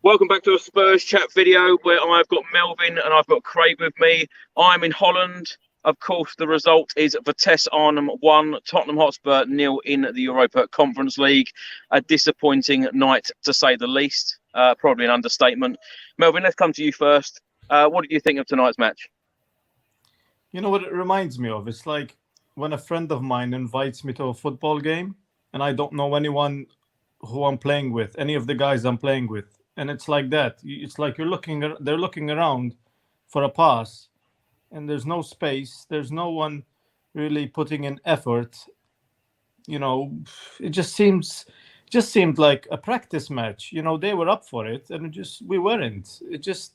Welcome back to a Spurs chat video where I've got Melvin and I've got Craig with me. I'm in Holland. Of course, the result is Vitesse Arnhem 1, Tottenham Hotspur 0 in the Europa Conference League. A disappointing night, to say the least. Probably an understatement. Melvin, let's come to you first. What did you think of tonight's match? You know what it reminds me of? It's like when a friend of mine invites me to a football game and I don't know anyone who I'm playing with, any of the guys I'm playing with. And it's like that. It's like they're looking around for a pass, and there's no space. There's no one really putting in effort. You know, it just seemed like a practice match. You know, they were up for it, and we weren't. It's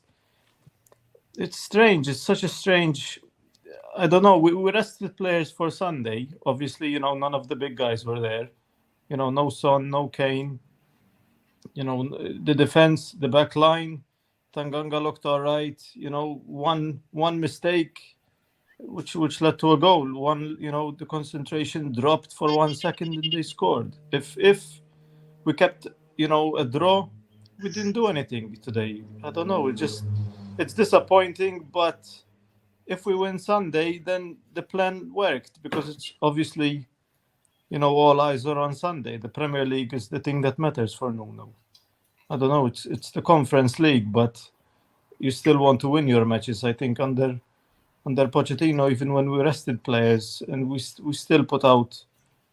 strange. It's such a strange. I don't know. We rested players for Sunday. Obviously, you know, none of the big guys were there. You know, no Son, no Kane. You know, the defense, the back line, Tanganga looked all right. You know, one mistake, which led to a goal. The concentration dropped for 1 second and they scored. If we kept, a draw, we didn't do anything today. I don't know. It's disappointing, but if we win Sunday, then the plan worked because it's obviously, all eyes are on Sunday. The Premier League is the thing that matters for Nuno. I don't know. It's the Conference League, but you still want to win your matches. I think under Pochettino, even when we rested players, and we still put out,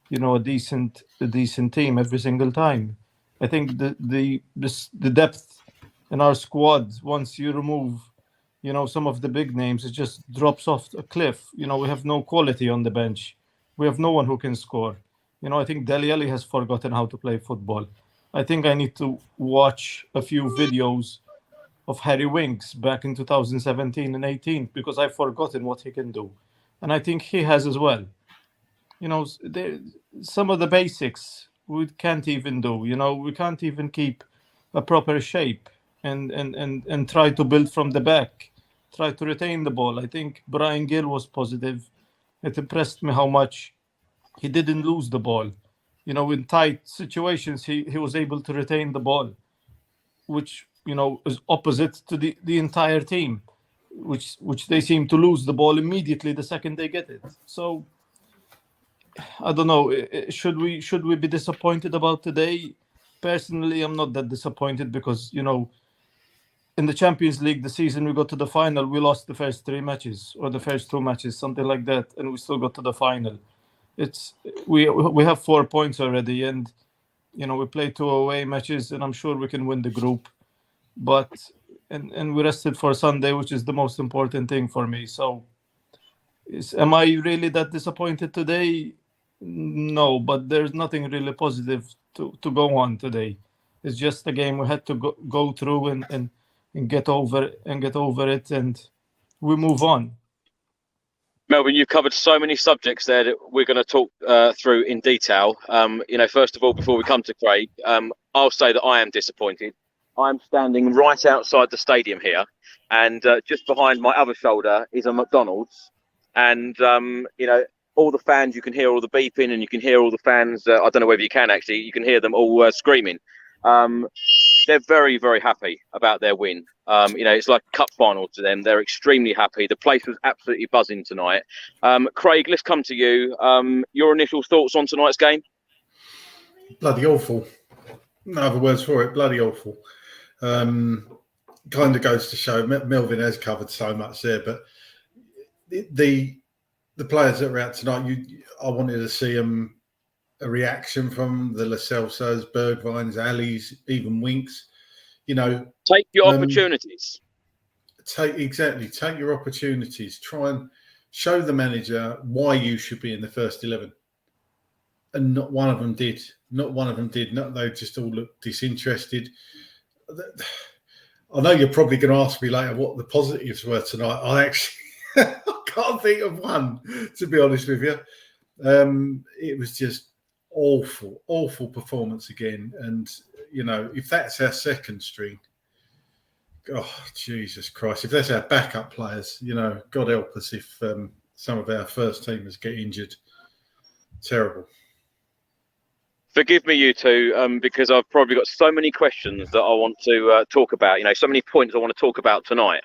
a decent team every single time. I think the depth in our squad, once you remove, some of the big names, it just drops off a cliff. We have no quality on the bench. We have no one who can score. I think Alli has forgotten how to play football. I think I need to watch a few videos of Harry Winks back in 2017 and 18 because I've forgotten what he can do. And I think he has as well. Some of the basics we can't even do. We can't even keep a proper shape and try to build from the back, try to retain the ball. I think Brian Gill was positive. It impressed me how much he didn't lose the ball. In tight situations, he was able to retain the ball, which, is opposite to the entire team, which they seem to lose the ball immediately the second they get it. So, I don't know. Should we be disappointed about today? Personally, I'm not that disappointed because, in the Champions League, the season we got to the final, we lost the first 3 matches or the first 2 matches, something like that, and we still got to the final. We have 4 points already, and we played 2 away matches, and I'm sure we can win the group. But and we rested for Sunday, which is the most important thing for me. So, am I really that disappointed today? No, but there's nothing really positive to go on today. It's just a game we had to go through and get over it, and we move on. Melvin, you've covered so many subjects there that we're going to talk through in detail. First of all, before we come to Craig, I'll say that I am disappointed. I'm standing right outside the stadium here, and just behind my other shoulder is a McDonald's. And, all the fans, you can hear all the beeping and you can hear all the fans. I don't know whether you can actually. You can hear them all screaming. They're very, very happy about their win. It's like a cup final to them. They're extremely happy. The place was absolutely buzzing tonight. Craig, let's come to you. Your initial thoughts on tonight's game? Bloody awful. No other words for it. Bloody awful. Kind of goes to show Melvin has covered so much there, but the players that were out tonight, I wanted to see them. A reaction from the Lo Celsos, Bergwijns, Alli's, even Winks. Take your opportunities. Take your opportunities. Try and show the manager why you should be in the first 11. And not one of them did. They just all looked disinterested. I know you're probably going to ask me later what the positives were tonight. I can't think of one, to be honest with you. It was just awful performance again. And, if that's our second string, oh, Jesus Christ, if that's our backup players, God help us if some of our first teamers get injured. Terrible. Forgive me, you two, because I've probably got so many questions that I want to talk about. So many points I want to talk about tonight.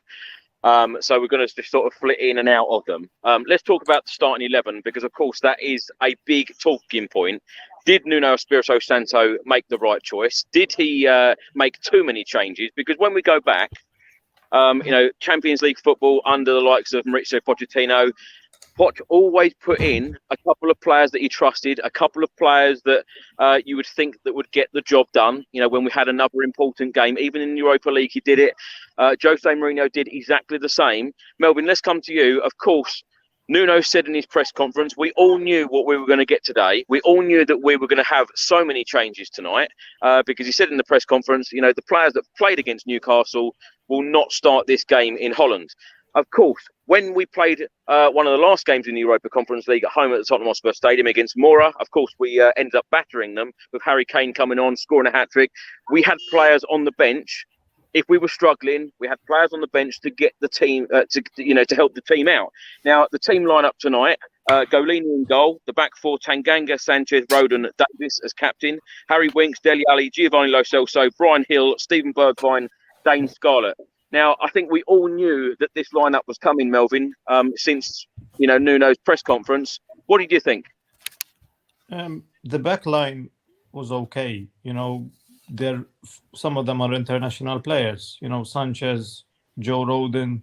So we're going to just sort of flit in and out of them. Let's talk about the starting 11, because, of course, that is a big talking point. Did Nuno Espirito Santo make the right choice? Did he make too many changes? Because when we go back, Champions League football under the likes of Mauricio Pochettino, Poch always put in a couple of players that he trusted, a couple of players that you would think that would get the job done. When we had another important game, even in Europa League, he did it. Jose Mourinho did exactly the same. Melvin, let's come to you. Of course, Nuno said in his press conference, we all knew what we were going to get today. We all knew that we were going to have so many changes tonight because he said in the press conference, the players that played against Newcastle will not start this game in Holland. Of course, when we played one of the last games in the Europa Conference League at home at the Tottenham Hotspur Stadium against Mora, of course, we ended up battering them with Harry Kane coming on, scoring a hat-trick. We had players on the bench. If we were struggling, we had players on the bench to get the team, to help the team out. Now, the team lineup tonight, Golini in goal, the back four, Tanganga, Sanchez, Rodon, Davis as captain, Harry Winks, Dele Alli, Giovanni Lo Celso, Brian Hill, Stephen Bergwijn, Dane Scarlett. Now, I think we all knew that this lineup was coming, Melvin, since, Nuno's press conference. What did you think? The back line was okay. Some of them are international players. Sanchez, Joe Rodon,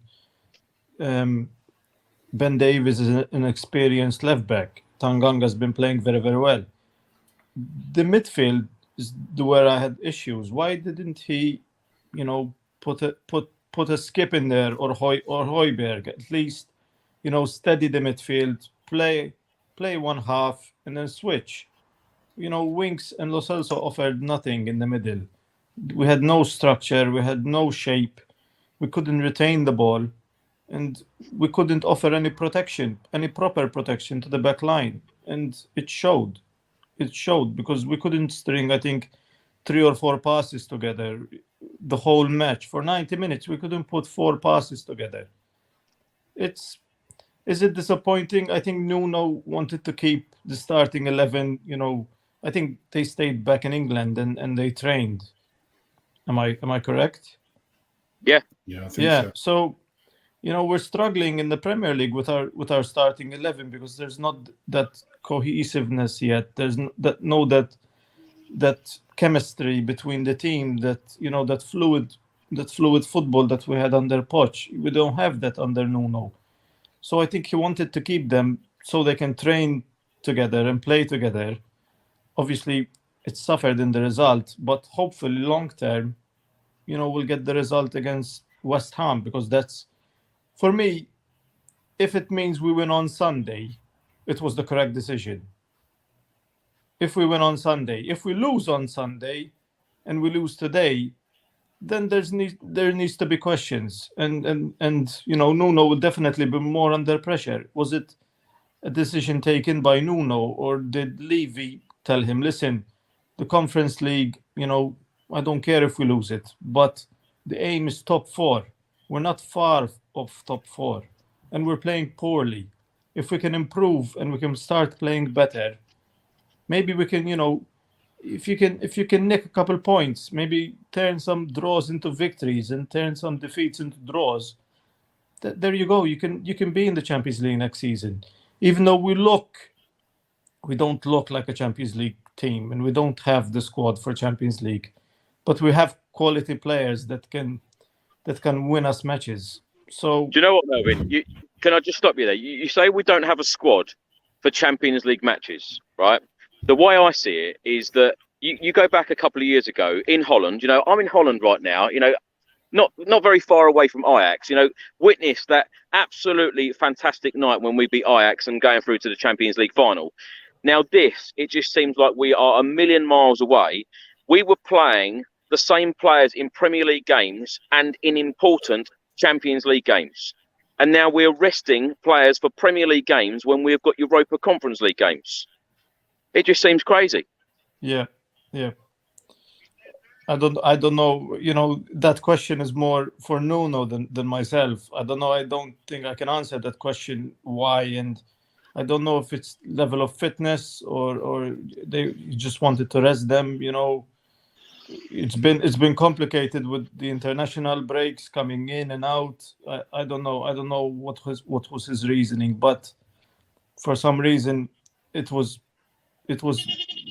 Ben Davies is an experienced left back. Tanganga's been playing very, very well. The midfield is where I had issues. Why didn't he, put a Skip in there or Højbjerg, at least, steady the midfield, play one half and then switch. Winks and Lo Celso offered nothing in the middle. We had no structure, we had no shape, we couldn't retain the ball, and we couldn't offer any protection, any proper protection to the back line. And it showed. It showed because we couldn't string, I think, 3 or 4 passes together the whole match. For 90 minutes, we couldn't put 4 passes together. Is it disappointing? I think Nuno wanted to keep the starting 11. I think they stayed back in England and they trained. Am I correct? Yeah. Yeah, I think so. So, we're struggling in the Premier League with our starting 11 because there's not that cohesiveness yet. There's that chemistry between the team, that fluid football that we had under Poch. We don't have that under Nuno. So I think he wanted to keep them so they can train together and play together. Obviously, it suffered in the result, but hopefully long term, we'll get the result against West Ham, because that's, for me, if it means we win on Sunday, it was the correct decision. If we win on Sunday, if we lose on Sunday and we lose today, then there needs to be questions. And Nuno would definitely be more under pressure. Was it a decision taken by Nuno, or did Levy tell him, listen, the Conference League, I don't care if we lose it, but the aim is top 4. We're not far off top 4, and we're playing poorly. If we can improve and we can start playing better, maybe we can, if you can nick a couple points, maybe turn some draws into victories and turn some defeats into draws. There you go. You can be in the Champions League next season, even though we don't look like a Champions League team, and we don't have the squad for Champions League, but we have quality players that can win us matches. So, do you know what, Melvin? Can I just stop you there? You say we don't have a squad for Champions League matches, right? The way I see it is that you go back a couple of years ago in Holland. I'm in Holland right now. Not very far away from Ajax. Witness that absolutely fantastic night when we beat Ajax and going through to the Champions League final. Now it just seems like we are a million miles away. We were playing the same players in Premier League games and in important Champions League games. And now we're resting players for Premier League games when we've got Europa Conference League games. It just seems crazy. Yeah. I don't know. That question is more for Nuno than myself. I don't know. I don't think I can answer that question. Why? And I don't know if it's level of fitness or they just wanted to rest them. You know, it's been complicated with the international breaks coming in and out. I don't know. I don't know what was his reasoning, but for some reason, it was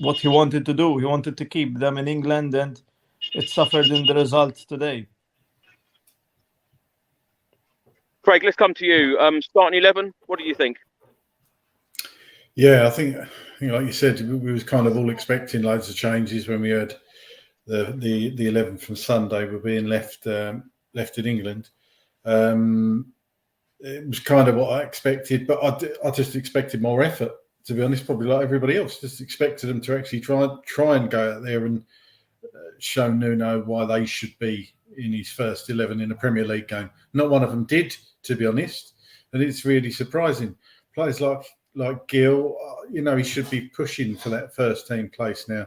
what he wanted to do. He wanted to keep them in England, and it suffered in the result today. Craig, let's come to you. Starting 11, what do you think? Yeah, I think like you said, we was kind of all expecting loads of changes when we heard the 11 from Sunday were being left in England. It was kind of what I expected, but I just expected more effort, to be honest, probably like everybody else. Just expected them to actually try and go out there and show Nuno why they should be in his first 11 in a Premier League game. Not one of them did, to be honest, and it's really surprising. Players like Gil, you know, he should be pushing for that first team place now.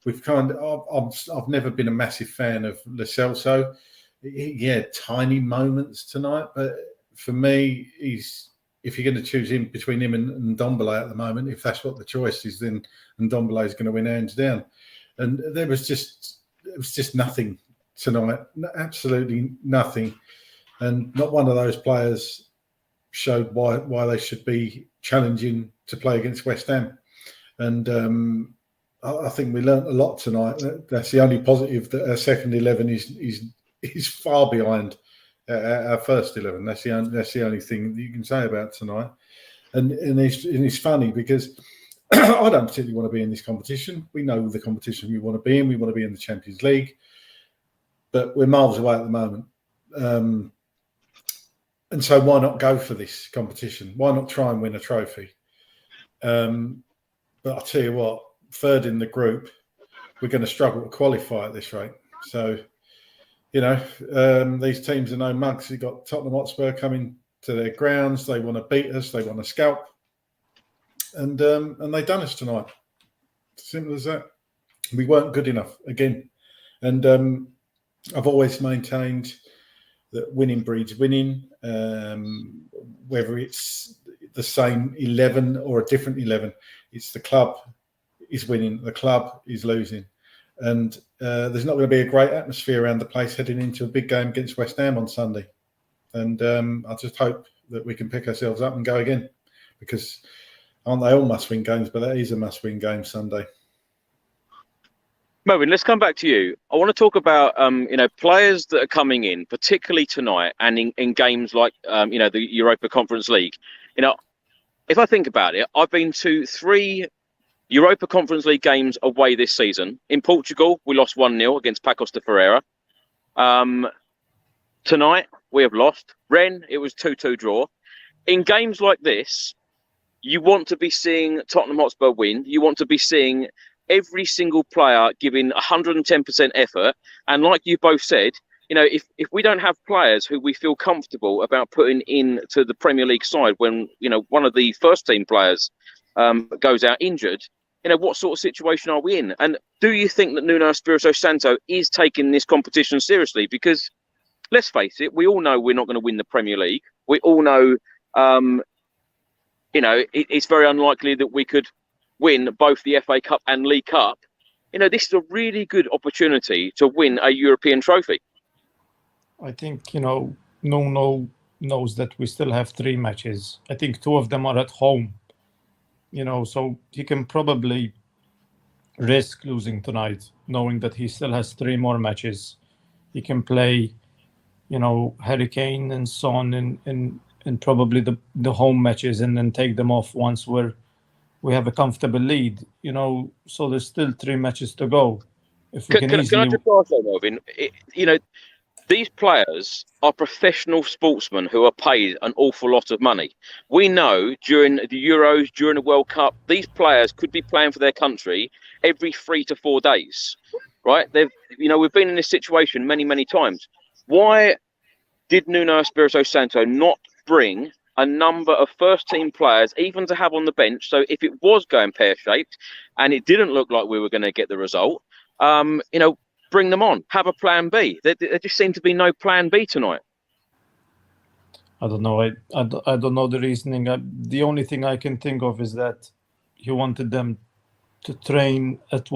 I've never been a massive fan of Lo Celso. He had tiny moments tonight, but for me, if you're going to choose between him and Ndombele at the moment, if that's what the choice is, then Ndombele is going to win hands down. And it was just nothing tonight, absolutely nothing. And not one of those players showed why they should be challenging to play against West Ham. And I think we learnt a lot tonight. That's the only positive, that our second 11 is far behind our first 11. That's the only thing that you can say about tonight. And it's funny because I don't particularly want to be in this competition. We know the competition we want to be in. We want to be in the Champions League, but we're miles away at the moment. And so why not go for this competition? Why not try and win a trophy? But I'll tell you what, third in the group, we're going to struggle to qualify at this rate. So, you know, these teams are no mugs. You've got Tottenham Hotspur coming to their grounds. They want to beat us. They want to scalp. And they done us tonight. Simple as that. We weren't good enough again. And I've always maintained that winning breeds winning, whether it's the same 11 or a different 11. It's the club is winning, the club is losing. And there's not going to be a great atmosphere around the place heading into a big game against West Ham on Sunday. And I just hope that we can pick ourselves up and go again, because aren't they all must-win games? But that is a must-win game Sunday. Melvin, let's come back to you. I want to talk about, players that are coming in, particularly tonight and in games like, the Europa Conference League. You know, if I think about it, I've been to 3 Europa Conference League games away this season. In Portugal, we lost 1-0 against Pacos de Ferreira. Tonight, we have lost. Rennes, it was 2-2 draw. In games like this, you want to be seeing Tottenham Hotspur win. You want to be seeing every single player giving 110% effort. And like you both said, you know, if we don't have players who we feel comfortable about putting into the Premier League side when, you know, one of the first team players goes out injured, you know, what sort of situation are we in? And do you think that Nuno Espirito Santo is taking this competition seriously? Because let's face it, we all know we're not going to win the Premier League. We all know, it's very unlikely that we could win both the FA Cup and League Cup. You know, this is a really good opportunity to win a European trophy. I think, you know, Nuno knows that we still have 3 matches. I think 2 of them are at home, you know, so he can probably risk losing tonight, knowing that he still has 3 more matches. He can play, you know, Harry Kane and Son in probably the home matches, and then take them off once we have a comfortable lead, you know, so there's still 3 matches to go. If we can I just ask though, Melvin, these players are professional sportsmen who are paid an awful lot of money. We know during the Euros, during the World Cup, these players could be playing for their country every 3 to 4 days, right? We've been in this situation many, many times. Why did Nuno Espirito Santo not bring a number of first-team players, even to have on the bench? So if it was going pear-shaped and it didn't look like we were going to get the result, bring them on. Have a plan B. There just seemed to be no plan B tonight. I don't know. I don't know the reasoning. The only thing I can think of is that he wanted them to train at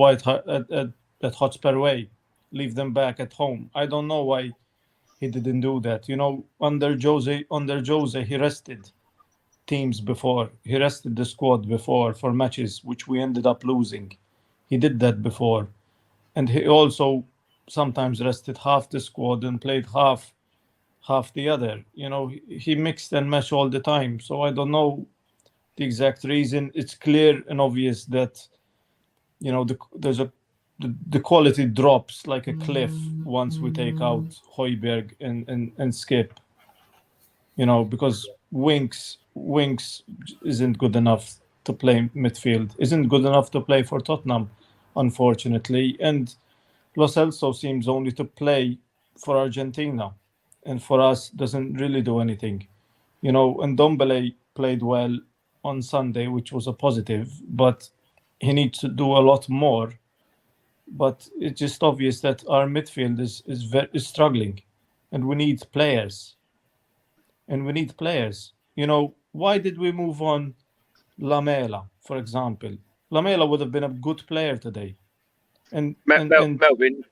at Hotspur Way, leave them back at home. I don't know why he didn't do that. You know, under Jose, he rested teams before. He rested the squad before for matches which we ended up losing. He did that before, and he also sometimes rested half the squad and played half the other. You know, he mixed and matched all the time. So I don't know the exact reason. It's clear and obvious that, you know, the quality drops like a cliff once we take out Højbjerg and Skip. You know, because Winks isn't good enough to play midfield, isn't good enough to play for Tottenham, unfortunately. And Lo Celso seems only to play for Argentina, and for us doesn't really do anything. You know, and Dombele played well on Sunday, which was a positive, but he needs to do a lot more. But it's just obvious that our midfield is struggling, and we need players. You know, why did we move on Lamela, for example? Lamela would have been a good player today. And Melvin,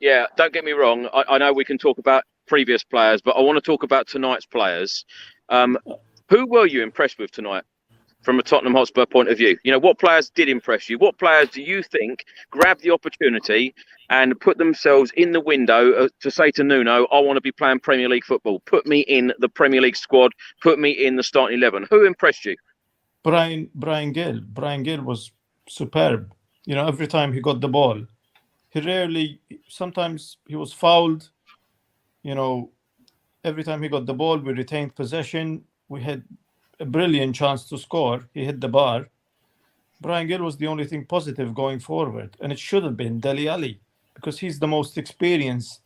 yeah, don't get me wrong. I know we can talk about previous players, but I want to talk about tonight's players. Who were you impressed with tonight from a Tottenham Hotspur point of view? You know, what players did impress you? What players do you think grabbed the opportunity and put themselves in the window to say to Nuno, I want to be playing Premier League football. Put me in the Premier League squad. Put me in the starting 11. Who impressed you? Brian Gill. Brian Gill was superb. You know, every time he got the ball, sometimes he was fouled. You know, every time he got the ball, we retained possession. We had a brilliant chance to score. He hit the bar. Brian Gill was the only thing positive going forward. And it should have been Dele Alli, because he's the most experienced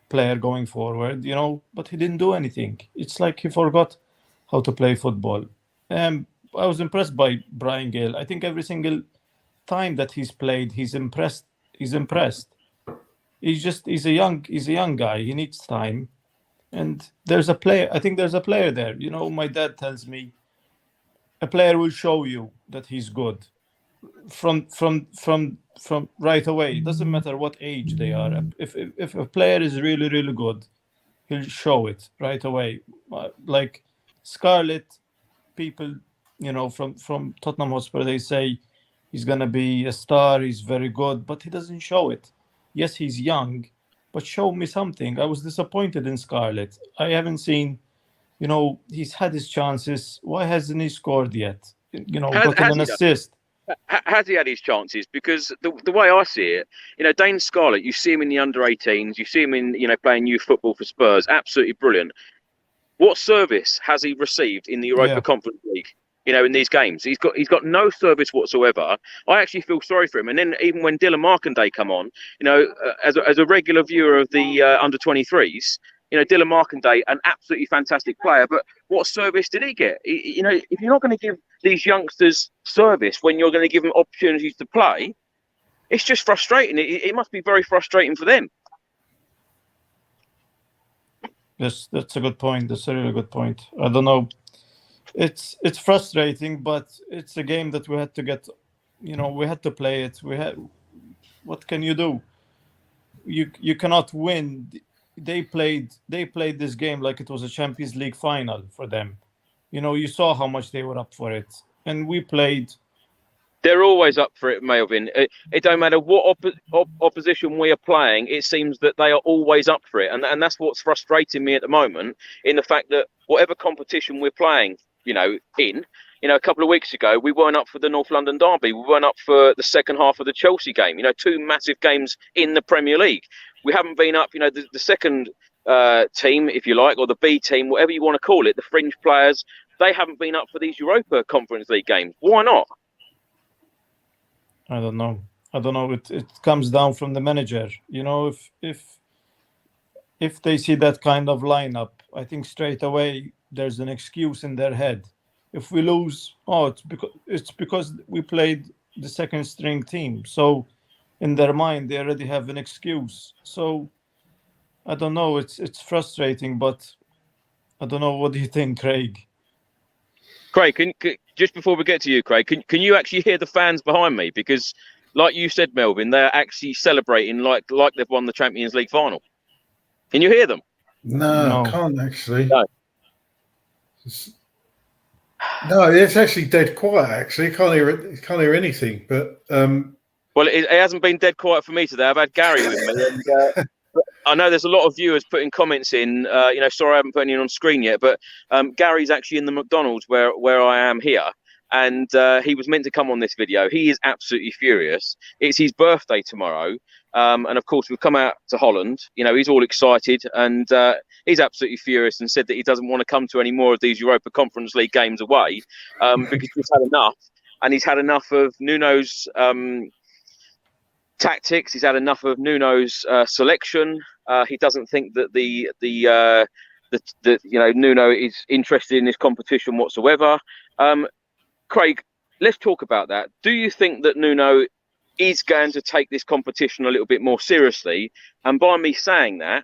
player going forward, you know, but he didn't do anything. It's like he forgot how to play football. I was impressed by Brian Gill. I think every single time that he's played, he's impressed. He's a young guy. He needs time. And there's a player. I think there's a player there. You know, my dad tells me a player will show you that he's good from right away. It doesn't matter what age they are. If a player is really, really good, he'll show it right away. Like Scarlett, people, you know, from Tottenham Hotspur, they say he's gonna be a star. He's very good, but he doesn't show it. Yes, he's young, but show me something. I was disappointed in Scarlett. I haven't seen, you know, he's had his chances. Why hasn't he scored yet? You know, gotten an assist. Has he had his chances? Because the way I see it, you know, Dane Scarlett, you see him in the under-18s, you see him in, you know, playing youth football for Spurs, absolutely brilliant. What service has he received in the Europa Conference League? You know, in these games, he's got no service whatsoever. I actually feel sorry for him. And then even when Dylan Markanday come on, you know, as a regular viewer of the under-23s, you know, Dylan Markanday, an absolutely fantastic player, but what service did he get? You know, if you're not going to give these youngsters service when you're going to give them opportunities to play, it's just frustrating. It must be very frustrating for them. Yes, that's a good point. That's a really good point. I don't know. It's frustrating, but it's a game that we had to get. You know, we had to play it. What can you do? You cannot win. They played this game like it was a Champions League final for them. You know, you saw how much they were up for it, and we played. They're always up for it, Melvin. It don't matter what opposition we are playing. It seems that they are always up for it, and that's what's frustrating me at the moment. In the fact that whatever competition we're playing, you know, a couple of weeks ago, we weren't up for the North London derby. We weren't up for the second half of the Chelsea game. You know, two massive games in the Premier League. We haven't been up, you know, the second team, if you like, or the B team, whatever you want to call it, the fringe players, they haven't been up for these Europa Conference League games. Why not? I don't know. It comes down from the manager. You know, if they see that kind of lineup, I think straight away there's an excuse in their head. If we lose, it's because we played the second string team. So in their mind, they already have an excuse. So I don't know. It's frustrating, but I don't know. What do you think, Craig? Craig, just before we get to you, Craig, can you actually hear the fans behind me? Because, like you said, Melvin, they're actually celebrating like they've won the Champions League final. Can you hear them? No, I can't actually. No. No, it's actually dead quiet. Actually, can't hear anything. But well, it hasn't been dead quiet for me today. I've had Gary with me, and I know there's a lot of viewers putting comments in. Sorry I haven't put any on screen yet, but Gary's actually in the McDonald's where I am here, and he was meant to come on this video. He is absolutely furious. It's his birthday tomorrow, and of course we've come out to Holland. He's all excited, and he's absolutely furious and said that he doesn't want to come to any more of these Europa Conference League games away because he's had enough, and he's had enough of Nuno's tactics. He's had enough of Nuno's selection. He doesn't think that Nuno is interested in this competition whatsoever. Craig, let's talk about that. Do you think that Nuno is going to take this competition a little bit more seriously? And by me saying that,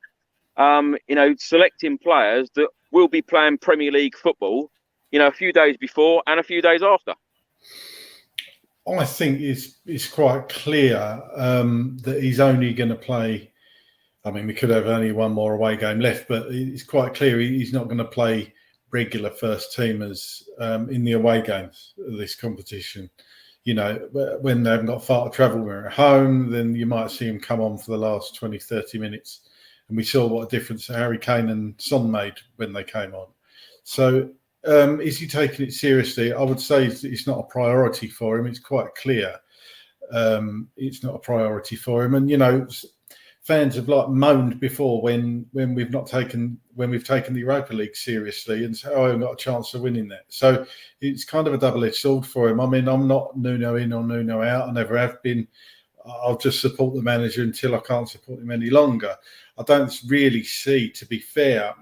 selecting players that will be playing Premier League football, a few days before and a few days after. I think it's quite clear that he's only going to play. I mean, we could have only one more away game left, but it's quite clear he's not going to play regular first teamers in the away games of this competition. When they haven't got far to travel, we're at home, then you might see him come on for the last 20, 30 minutes. And we saw what a difference Harry Kane and Son made when they came on. So is he taking it seriously? I would say it's not a priority for him. It's quite clear it's not a priority for him. And, fans have moaned before when we've taken the Europa League seriously and say, I've got a chance of winning that. So it's kind of a double-edged sword for him. I mean, I'm not Nuno in or Nuno out. I never have been. I'll just support the manager until I can't support him any longer. I don't really see, to be fair,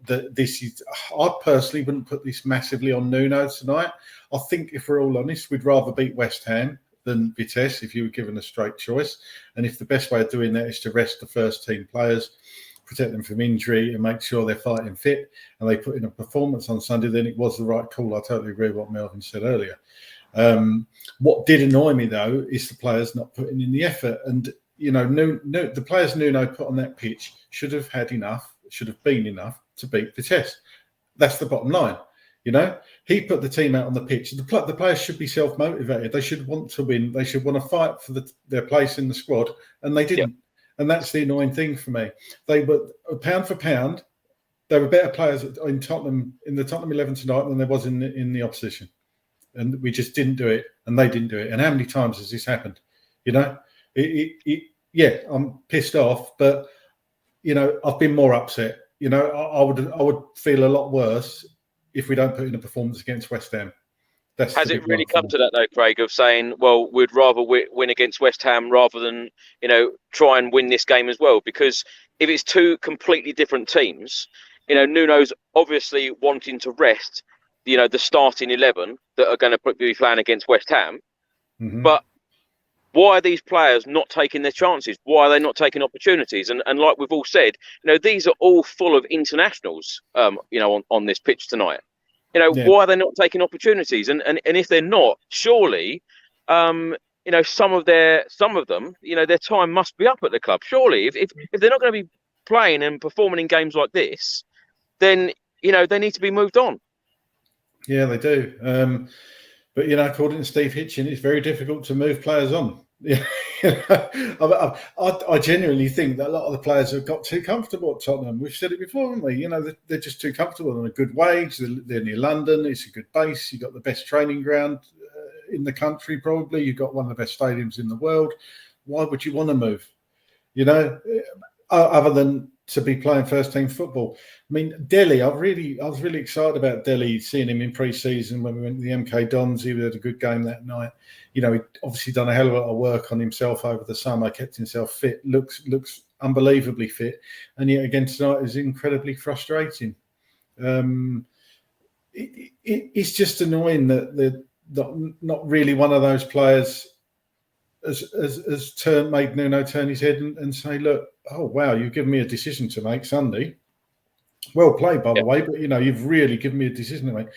that this is. I personally wouldn't put this massively on Nuno tonight. I think, if we're all honest, we'd rather beat West Ham than Vitesse if you were given a straight choice. And if the best way of doing that is to rest the first team players, protect them from injury and make sure they're fighting fit and they put in a performance on Sunday, then it was the right call. I totally agree with what Melvin said earlier. What did annoy me, though, is the players not putting in the effort. And, the players Nuno put on that pitch should have been enough to beat Vitesse. That's the bottom line. He put the team out on the pitch. The players should be self-motivated. They should want to win. They should want to fight for their place in the squad, and they didn't. Yeah. And that's the annoying thing for me. They were, pound for pound, there were better players in Tottenham, in the Tottenham 11 tonight than there was in the opposition. And we just didn't do it, and they didn't do it. And how many times has this happened? I'm pissed off, but, I've been more upset. I would feel a lot worse if we don't put in a performance against West Ham. Has it really come to that, though, Craig, of saying, well, we'd rather win against West Ham rather than, try and win this game as well? Because if it's two completely different teams, Nuno's obviously wanting to rest, the starting 11 that are going to be playing against West Ham. Mm-hmm. But why are these players not taking their chances? Why are they not taking opportunities? And like we've all said, these are all full of internationals, on this pitch tonight. Why are they not taking opportunities? And if they're not, surely, some of them, their time must be up at the club. Surely, if they're not going to be playing and performing in games like this, then, they need to be moved on. Yeah, they do. But, according to Steve Hitchin, it's very difficult to move players on. I genuinely think that a lot of the players have got too comfortable at Tottenham. We've said it before, haven't we? They're just too comfortable on a good wage. They're near London. It's a good base. You've got the best training ground in the country, probably. You've got one of the best stadiums in the world. Why would you want to move? Other than to be playing first team football. I mean, Delhi, I was really excited about Delhi, seeing him in pre-season when we went to the MK Dons. He had a good game that night. He'd obviously done a hell of a lot of work on himself over the summer, kept himself fit, looks unbelievably fit. And yet again tonight is incredibly frustrating. It's just annoying that they're not really one of those players has made Nuno turn his head and say, look, oh, wow, you've given me a decision to make Sunday. Well played, by the way, but you've really given me a decision to make.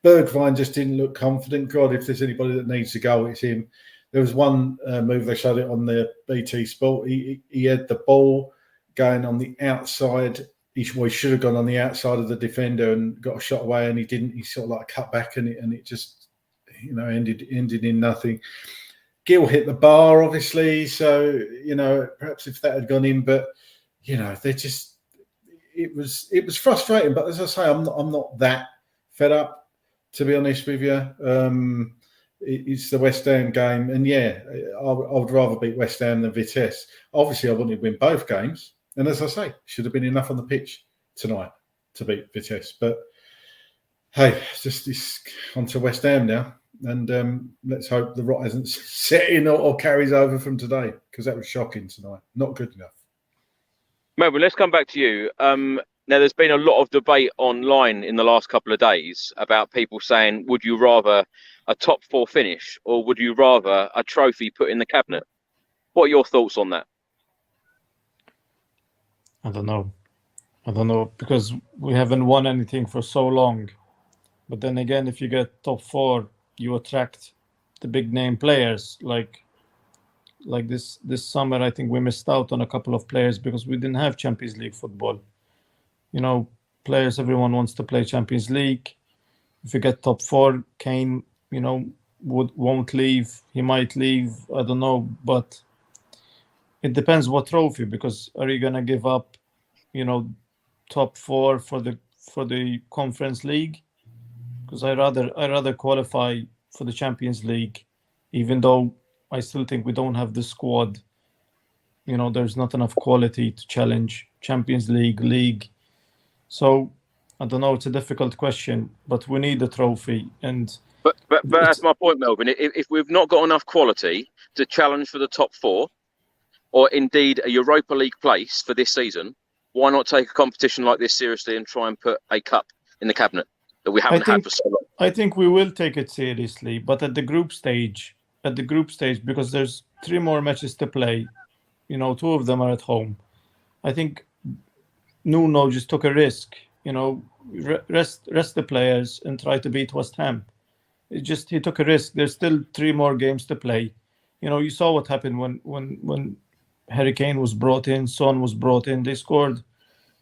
Bergwijn just didn't look confident. God, if there's anybody that needs to go, it's him. There was one move, they showed it on the BT Sport. He had the ball going on the outside. He should have gone on the outside of the defender and got a shot away, and he didn't. He sort of like cut back, and it just ended in nothing. Gill hit the bar, obviously, so perhaps if that had gone in, but they just it was frustrating. But as I say, I'm not that fed up, to be honest with you. It's the West Ham game, and I would rather beat West Ham than Vitesse. Obviously, I wanted to win both games, and as I say, should have been enough on the pitch tonight to beat Vitesse. But hey, it's on to West Ham now, and let's hope the rot hasn't set in or carries over from today, because that was shocking tonight. Not good enough. Melvin, let's come back to you. Now, there's been a lot of debate online in the last couple of days about people saying, would you rather a top 4 finish or would you rather a trophy put in the cabinet? What are your thoughts on that? I don't know, because we haven't won anything for so long. But then again, if you get top 4, you attract the big name players. Like this summer, I think we missed out on a couple of players because we didn't have Champions League football. Players, everyone wants to play Champions League. If you get top 4, Kane, won't leave. He might leave. I don't know, but it depends what trophy. Because are you gonna give up, top 4 for the Conference League? Because I rather qualify for the Champions League, even though I still think we don't have the squad. There's not enough quality to challenge Champions League. So I don't know. It's a difficult question, but we need a trophy. But that's my point, Melvin. If we've not got enough quality to challenge for the top 4, or indeed a Europa League place for this season, why not take a competition like this seriously and try and put a cup in the cabinet that we haven't had for so long? I think we will take it seriously, but at the group stage, because there's 3 more matches to play, 2 of them are at home. I think Nuno just took a risk, rest the players and try to beat West Ham. He took a risk. There's still 3 more games to play. You saw what happened when Harry Kane was brought in, Son was brought in. They scored a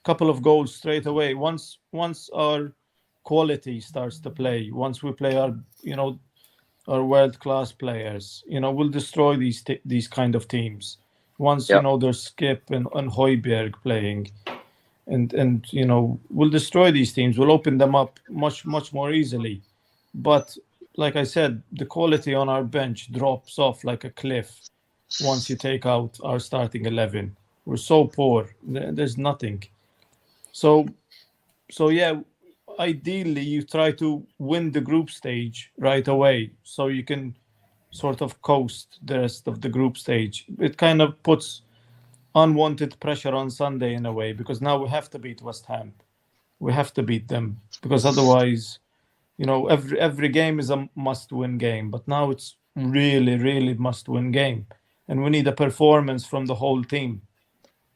couple of goals straight away. Once our quality starts to play, once we play our world-class players, we'll destroy these kind of teams. Once there's Skip and Højbjerg playing, and we'll destroy these teams. We'll open them up much more easily. But like I said, the quality on our bench drops off like a cliff once you take out our starting 11. We're so poor. There's nothing. So ideally you try to win the group stage right away so you can sort of coast the rest of the group stage. It kind of puts unwanted pressure on Sunday in a way, because now we have to beat West Ham. We have to beat them, because otherwise, every game is a must-win game. But now it's really, really must-win game, and we need a performance from the whole team.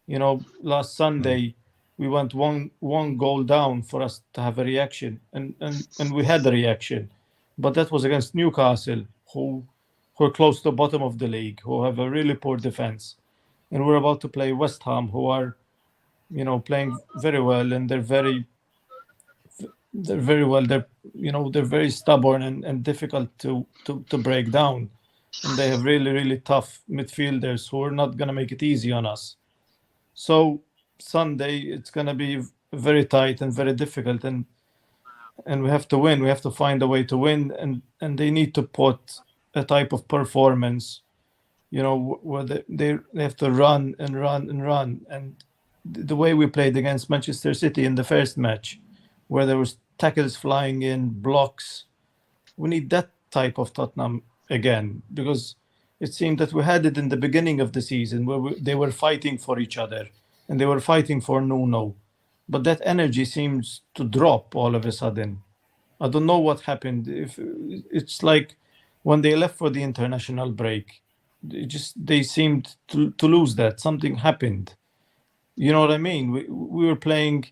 Last Sunday we went one goal down for us to have a reaction, and we had a reaction, but that was against Newcastle, who are close to the bottom of the league, who have a really poor defense. And we're about to play West Ham, who are, playing very well, and they're very well. They're very stubborn and difficult to break down, and they have really, really tough midfielders who are not gonna make it easy on us. So Sunday it's gonna be very tight and very difficult, and we have to win. We have to find a way to win, and they need to put a type of performance, where they have to run. And the way we played against Manchester City in the first match, where there was tackles flying in, blocks, we need that type of Tottenham again, because it seemed that we had it in the beginning of the season, where they were fighting for each other and they were fighting for Nuno. But that energy seems to drop all of a sudden. I don't know what happened. If it's like when they left for the international break, they seemed to lose that. Something happened. You know what I mean? We were playing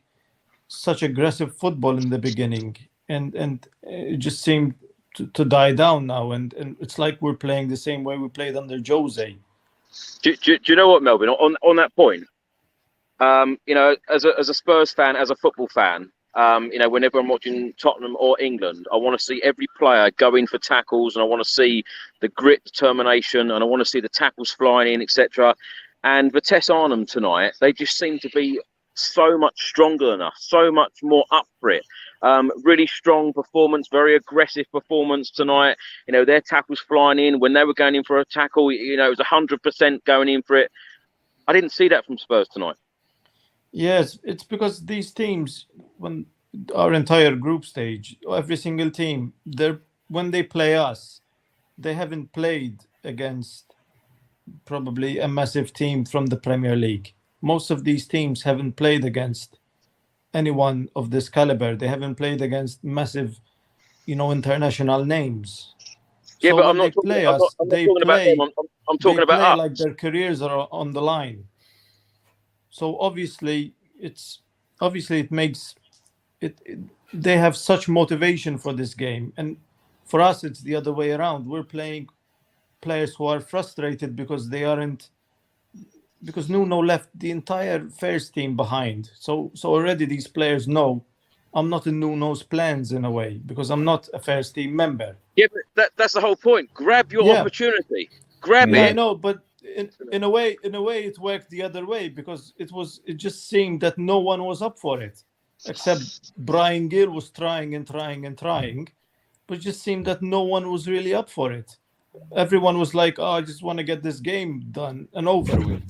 such aggressive football in the beginning, and it just seemed to die down now, and it's like we're playing the same way we played under Jose. Do you know what, Melvin? On that point, you know, as a Spurs fan, as a football fan, you know, whenever I'm watching Tottenham or England, I want to see every player go in for tackles, and I want to see the grit, determination, and I want to see the tackles flying in, etc. And Vitesse Arnhem tonight, they just seem to be so much stronger than us, so much more up for it. Really strong performance, very aggressive performance tonight. You know, their tackles flying in. When they were going in for a tackle, you know, it was 100% going in for it. I didn't see that from Spurs tonight. Yes, it's because these teams, when our entire group stage, every single team, when they play us, they haven't played against probably a massive team from the Premier League. Most of these teams haven't played against anyone of this caliber. They haven't played against massive, you know, international names. Yeah, so but when I'm not they talking, play I'm us, not, I'm not they talking play. about them. I'm talking they about play us. like their careers are on the line. So obviously, it makes it. They have such motivation for this game, and for us, it's the other way around. We're playing players who are frustrated because they aren't. Because Nuno left the entire first team behind. So already these players know I'm not in Nuno's plans in a way, because I'm not a first team member. Yeah, but that's the whole point. Grab your opportunity. Grab I it. know, but in a way it worked the other way, because it just seemed that no one was up for it, except Brian Gill was trying, but it just seemed that no one was really up for it. Everyone was like, "Oh, I just want to get this game done and over with."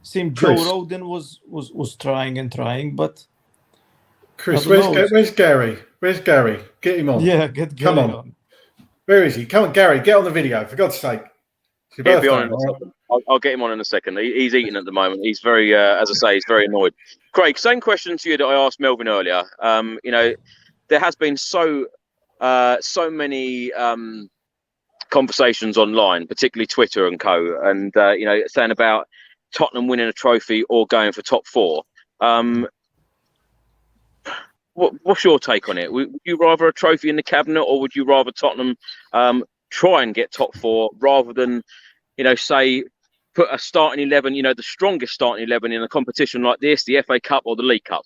Seemed Joe Rodon was trying, but Chris, where's Gary? Where's Gary? Get him on. Yeah, get Gary on. Where is he? Come on, Gary, get on the video, for God's sake. He'll be on in a second. I'll get him on in a second. He's eating at the moment. He's very, as I say, he's very annoyed. Craig, same question to you that I asked Melvin earlier. You know, there has been so many conversations online, particularly Twitter and co, and you know, saying about Tottenham winning a trophy or going for top four. What's your take on it? Would you rather a trophy in the cabinet, or would you rather Tottenham try and get top four rather than, you know, say put a starting 11, you know, the strongest starting 11 in a competition like this, the FA Cup or the League Cup?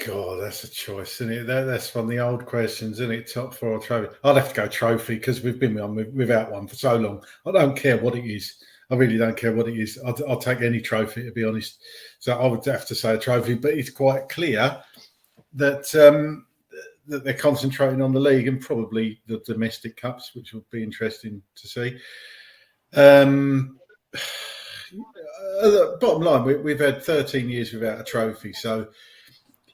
God, that's a choice, isn't it? That's one of the old questions, isn't it? Top four or trophy? I'd have to go trophy, because we've been without one for so long. I don't care what it is. I really don't care what it is. I'll take any trophy, to be honest. So I would have to say a trophy, but it's quite clear that that they're concentrating on the league and probably the domestic cups, which will be interesting to see. Bottom line, we've had 13 years without a trophy, so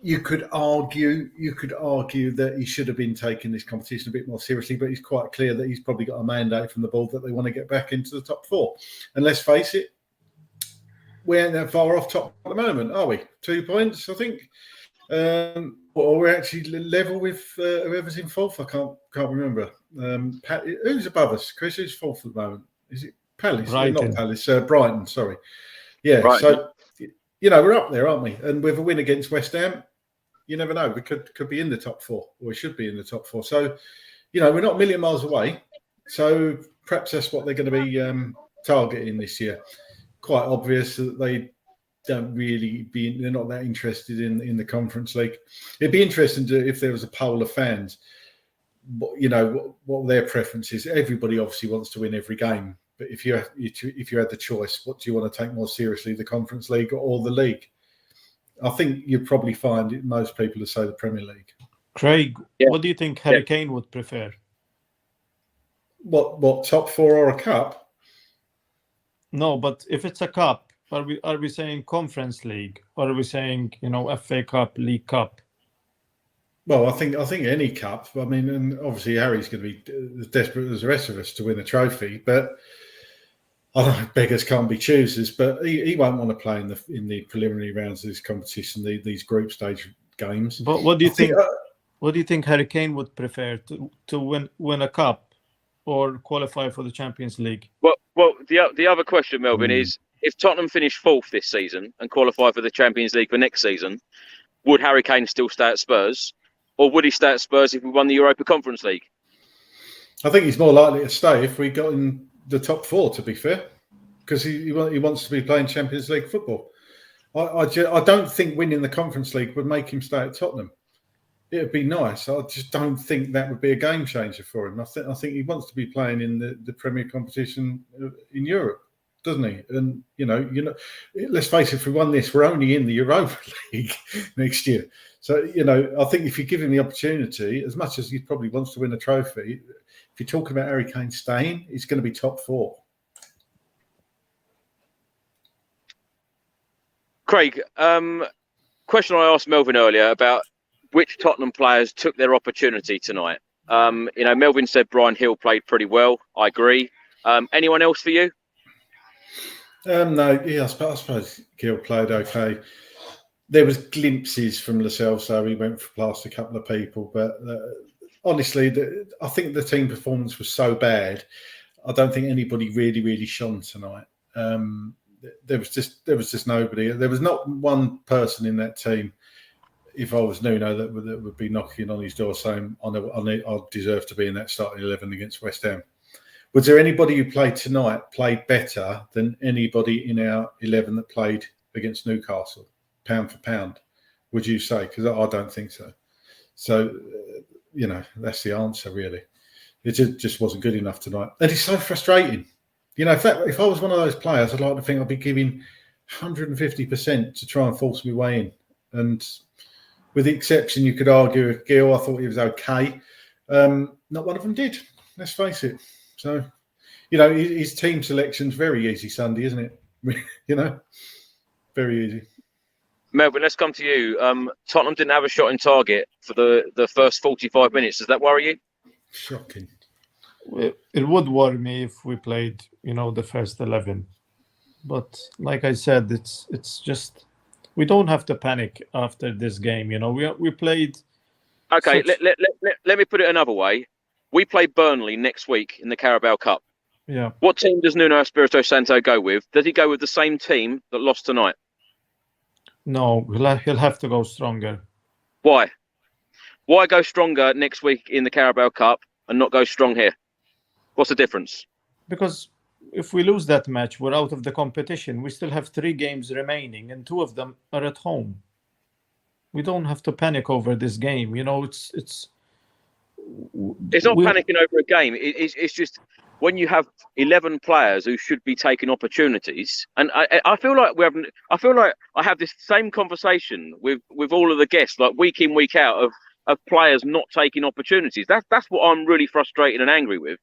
you could argue that he should have been taking this competition a bit more seriously, but it's quite clear that he's probably got a mandate from the board that they want to get back into the top four. And let's face it, we ain't that far off top at the moment, are we? 2 points, I think. Or we're actually level with whoever's in fourth. I can't remember. Who's above us? Chris, who's fourth at the moment? Is it Palace? Brighton. Not Palace. Brighton. Sorry. Yeah. Brighton. So you know, we're up there, aren't we? And with a win against West Ham, you never know. We could be in the top four, or we should be in the top four. So, you know, we're not a million miles away. So perhaps that's what they're going to be targeting this year. Quite obvious that they don't really they're not that interested in the Conference League. It'd be interesting if there was a poll of fans, you know, what their preference is. Everybody obviously wants to win every game, but if you had the choice, what do you want to take more seriously, the Conference League or the league? I think you'd probably find most people would say the Premier League. Craig, what do you think Harry Kane would prefer? What top four or a cup? No, but if it's a cup, are we saying Conference League, or are we saying, you know, FA Cup, League Cup? Well, I think any cup. I mean, and obviously Harry's going to be as desperate as the rest of us to win a trophy, but I don't know, beggars can't be choosers. But he won't want to play in the preliminary rounds of this competition, these group stage games. But what do you think? What do you think Harry Kane would prefer, to win a cup or qualify for the Champions League? Well, the other question, Melvin, is if Tottenham finish fourth this season and qualify for the Champions League for next season, would Harry Kane still stay at Spurs, or would he stay at Spurs if we won the Europa Conference League? I think he's more likely to stay if we got in the top 4, to be fair, because he wants to be playing Champions League football. I don't think winning the Conference League would make him stay at Tottenham. It would be nice. I just don't think that would be a game changer for him. I think he wants to be playing in the Premier competition in Europe, doesn't he? And let's face it, if we won this, we're only in the Europa League next year. So I think if you give him the opportunity, as much as he probably wants to win a trophy, if you talk about Harry Kane staying, he's going to be top 4. Craig, question I asked Melvin earlier about which Tottenham players took their opportunity tonight. Melvin said Bryan Hill played pretty well. I agree. Anyone else for you? No, yeah, I suppose Gill played okay. There was glimpses from Lascelles, so he went past a couple of people. But honestly, I think the team performance was so bad. I don't think anybody really shone tonight. There was just nobody. There was not one person in that team, if I was Nuno, that would be knocking on his door saying, I deserve to be in that starting 11 against West Ham. Was there anybody who played better than anybody in our 11 that played against Newcastle, pound for pound, would you say? Because I don't think so. So, that's the answer, really. It just wasn't good enough tonight. And it's so frustrating. If I was one of those players, I'd like to think I'd be giving 150% to try and force my way in. And with the exception, you could argue with Gill, I thought he was okay. Not one of them did, let's face it. So, his team selection's very easy Sunday, isn't it? Very easy. Melvin, let's come to you. Tottenham didn't have a shot in target for the first 45 minutes. Does that worry you? Shocking. It would worry me if we played, the first 11. But like I said, it's just we don't have to panic after this game. We played. Okay, let me put it another way. We play Burnley next week in the Carabao Cup. Yeah. What team does Nuno Espirito Santo go with? Does he go with the same team that lost tonight? No, he'll have to go stronger. Why? Why go stronger next week in the Carabao Cup and not go strong here? What's the difference? Because if we lose that match, we're out of the competition. We still have 3 games remaining, and 2 of them are at home. We don't have to panic over this game. It's not panicking over a game. It's just when you have 11 players who should be taking opportunities, and I feel like I have this same conversation with all of the guests, like week in, week out, of players not taking opportunities. That's what I'm really frustrated and angry with.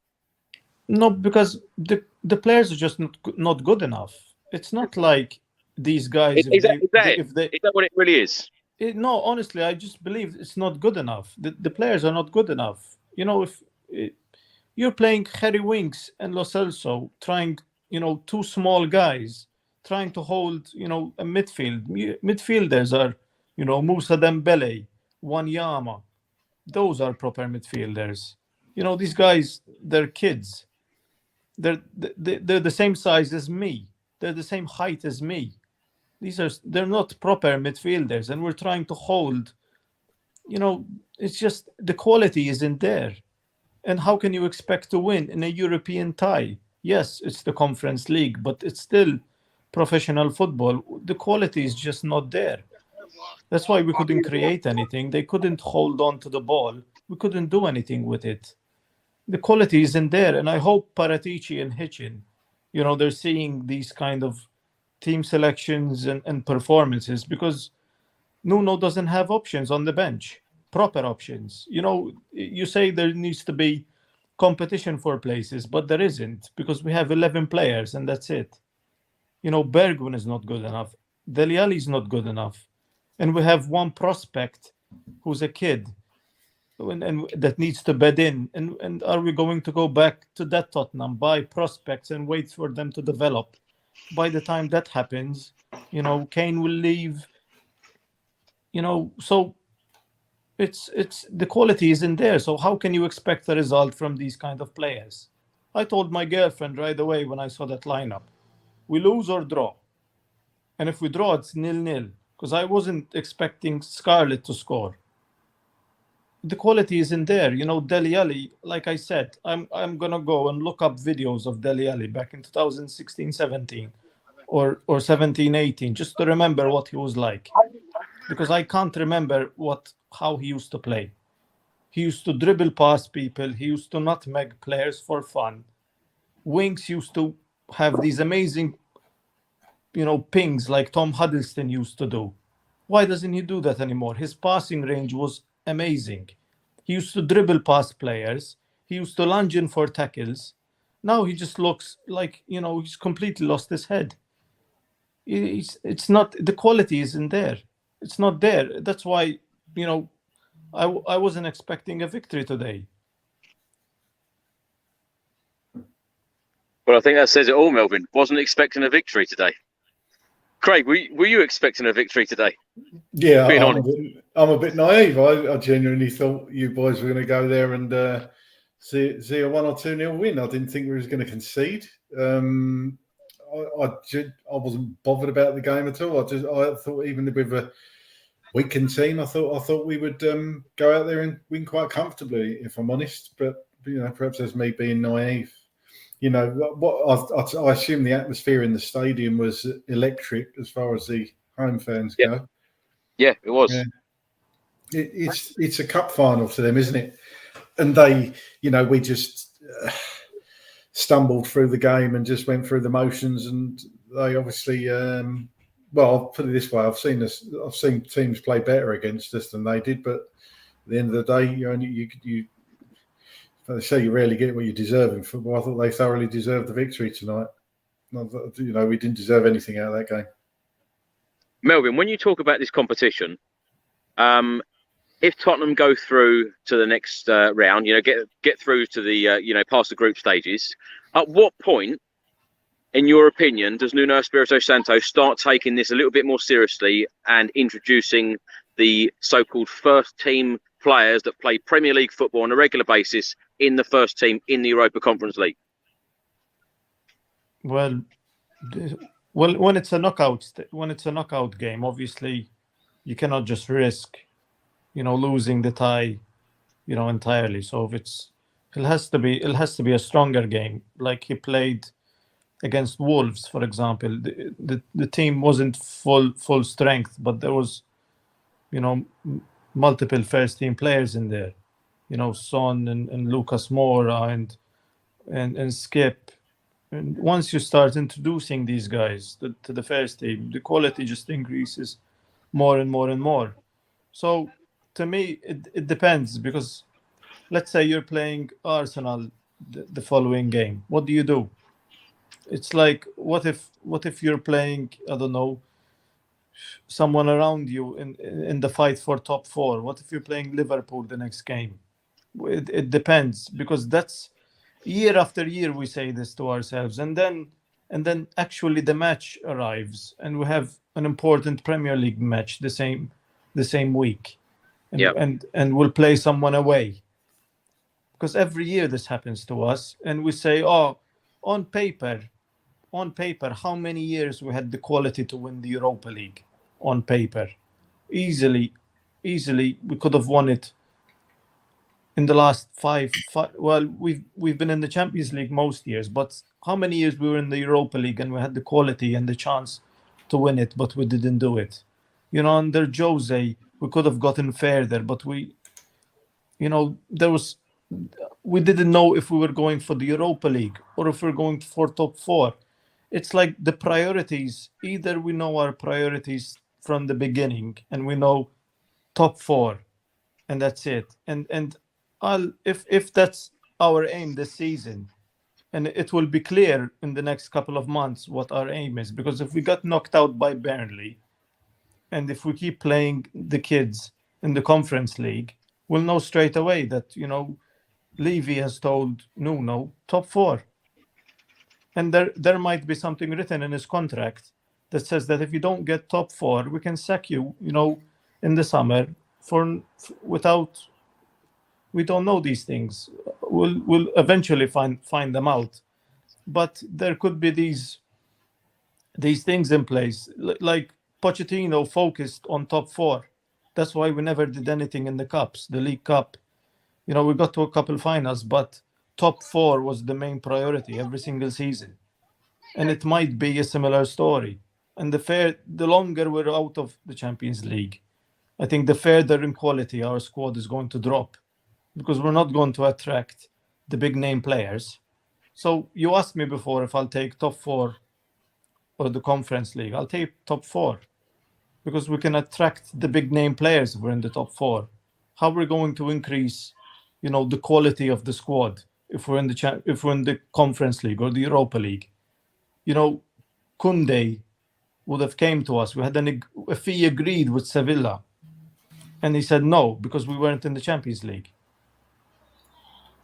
No, because the players are just not good enough. It's not like these guys. Is that what it really is? No, honestly, I just believe it's not good enough. The players are not good enough. If you're playing Harry Winks and Lo Celso, trying, 2 small guys, trying to hold, a midfield. Midfielders are, Moussa Dembele, Wanyama. Those are proper midfielders. These guys, they're kids. They're the same size as me. They're the same height as me. They're not proper midfielders, and we're trying to hold. It's just the quality isn't there. And how can you expect to win in a European tie? Yes, it's the Conference League, but it's still professional football. The quality is just not there. That's why we couldn't create anything. They couldn't hold on to the ball. We couldn't do anything with it. The quality isn't there. And I hope Paratici and Hitchin, they're seeing these kind of team selections and performances, because Nuno doesn't have options on the bench, proper options. You say there needs to be competition for places, but there isn't, because we have 11 players and that's it. Bergwijn is not good enough. Dele Alli is not good enough. And we have one prospect who's a kid and that needs to bed in. And are we going to go back to that Tottenham, buy prospects and wait for them to develop? By the time that happens, Kane will leave. So it's the quality isn't there. So how can you expect a result from these kind of players? I told my girlfriend right away when I saw that lineup, we lose or draw. And if we draw, it's 0-0, because I wasn't expecting Scarlett to score. The quality isn't there. You know, Dele Alli, like I said, I'm gonna go and look up videos of Dele Alli back in 2016-17 or 17-18, just to remember what he was like. Because I can't remember how he used to play. He used to dribble past people. He used to nutmeg players for fun. Wings used to have these amazing, you know, pings like Tom Huddleston used to do. Why doesn't he do that anymore? His passing range was amazing. He used to dribble past players. He used to lunge in for tackles. Now he just looks like, you know, he's completely lost his head. It's not, the quality isn't there. It's not there. That's why, you know, I wasn't expecting a victory today. Well, I think that says it all, Melvin. Wasn't expecting a victory today. Craig, were you expecting a victory today? Yeah, Being I'm a bit naive. I genuinely thought you boys were going to go there and see a 1 or 2-0 win. I didn't think we was going to concede. I wasn't bothered about the game at all. I thought even with a weakened team, I thought we would go out there and win quite comfortably, if I'm honest. But you know, perhaps that's me being naive. You know, what I assume the atmosphere in the stadium was electric as far as the home fans go. Yeah, it was. Yeah. It's a cup final to them, isn't it? And they, you know, we just stumbled through the game and just went through the motions. And they obviously, well, I'll put it this way: I've seen teams play better against us than they did. But at the end of the day, you they say you rarely get what you deserve in football. I thought they thoroughly deserved the victory tonight. You know, we didn't deserve anything out of that game. Melvin, when you talk about this competition, if Tottenham go through to the next round, you know, get through to the you know, past the group stages, at what point, in your opinion, does Nuno Espirito Santo start taking this a little bit more seriously and introducing the so-called first team players that play Premier League football on a regular basis in the first team in the Europa Conference League? Well, when it's a knockout game, obviously you cannot just risk, you know, losing the tie, you know, entirely. So if it has to be a stronger game, like he played against Wolves, for example. The team wasn't full strength, but there was, you know, multiple first team players in there, you know, Son and Lucas Moura and Skip. And once you start introducing these guys to the first team, the quality just increases more and more and more. So to me, it depends, because let's say you're playing Arsenal the following game. What do? It's like, what if you're playing, I don't know, someone around you in the fight for top 4? What if you're playing Liverpool the next game? It depends, because that's year after year we say this to ourselves, and then actually the match arrives and we have an important Premier League match the same week, and we'll play someone away, because every year this happens to us, and we say, oh, on paper, how many years we had the quality to win the Europa League? On paper, easily we could have won it in the last five. Well, we've been in the Champions League most years, but how many years we were in the Europa League and we had the quality and the chance to win it, but we didn't do it? You know, under Jose, we could have gotten further, but we didn't know if we were going for the Europa League or if we're going for top 4. It's like the priorities. Either we know our priorities from the beginning and we know top 4, and that's it. And if that's our aim this season, and it will be clear in the next couple of months what our aim is, because if we got knocked out by Burnley, and if we keep playing the kids in the Conference League, we'll know straight away that, you know, Levy has told Nuno top 4. And there might be something written in his contract that says that if you don't get top 4, we can sack you, you know, in the summer without. We don't know these things. We'll eventually find them out. But there could be these things in place. Like Pochettino focused on top 4. That's why we never did anything in the cups, the League Cup. You know, we got to a couple finals, but top 4 was the main priority every single season. And it might be a similar story. And the longer we're out of the Champions League, I think the further in quality our squad is going to drop, because we're not going to attract the big name players. So you asked me before if I'll take top 4 or the Conference League. I'll take top 4 because we can attract the big name players if we're in the top 4. How we're going to increase, you know, the quality of the squad if we're in the Conference League or the Europa League? You know, Koundé would have came to us. We had a fee agreed with Sevilla, and he said no because we weren't in the Champions League.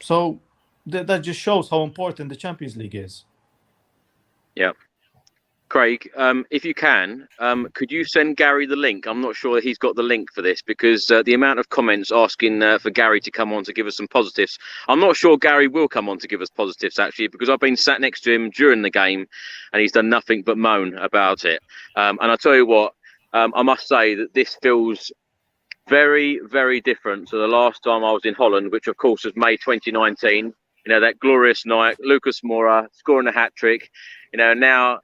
So that just shows how important the Champions League is. Yeah. Craig, if you can, could you send Gary the link? I'm not sure he's got the link for this because the amount of comments asking for Gary to come on to give us some positives. I'm not sure Gary will come on to give us positives, actually, because I've been sat next to him during the game and he's done nothing but moan about it. And I tell you what, I must say that this feels very, very different to the last time I was in Holland, which, of course, was May 2019. You know, that glorious night, Lucas Moura scoring a hat-trick. You know, now...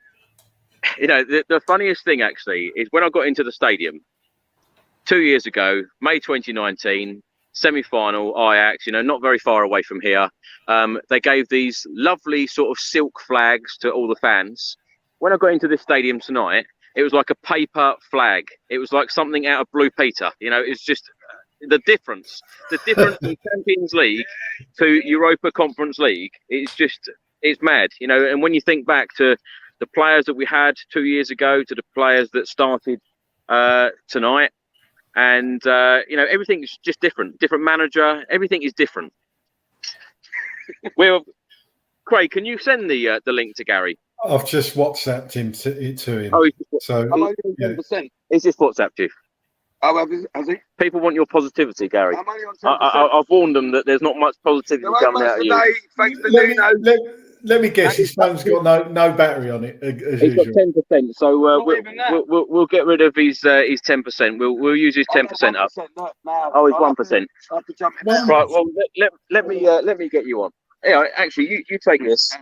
You know, the funniest thing, actually, is when I got into the stadium 2 years ago, May 2019, semi-final, Ajax, you know, not very far away from here. They gave these lovely sort of silk flags to all the fans. When I got into this stadium tonight, it was like a paper flag. It was like something out of Blue Peter. You know, it's just the difference from Champions League to Europa Conference League. It's mad, you know, and when you think back to the players that we had 2 years ago to the players that started tonight, and you know, everything is just different manager, everything is different. Well, Craig, can you send the link to Gary? I've just WhatsApped him to him. Oh, so yeah. He's just WhatsApped you. Oh, has he? People want your positivity, Gary. I'm only on 10%. I've warned them that there's not much positivity coming out of you. Thanks to Nuno. Let me guess, his phone's got no battery on it as He's usual. got 10%, so we'll get rid of his 10%. We'll use his 10% up. Oh, he's 1%. Right. Well, let me get you on. Yeah, actually, you take this.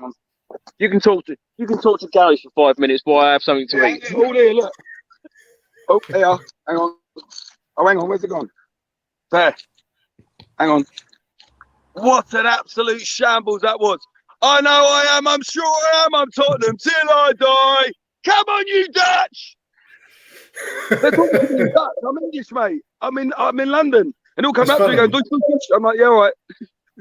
You can talk to Gary for 5 minutes while I have something to eat. Oh, there, look. Oh, there. Hang on. Oh, hang on. Where's it gone? There. Hang on. What an absolute shambles that was. I know I am. I'm sure I am. I'm Tottenham till I die. Come on, you Dutch. They're talking to me Dutch. I'm English, mate. I'm in London. And they'll come up to me and go, Dutch. I'm like, yeah, all right.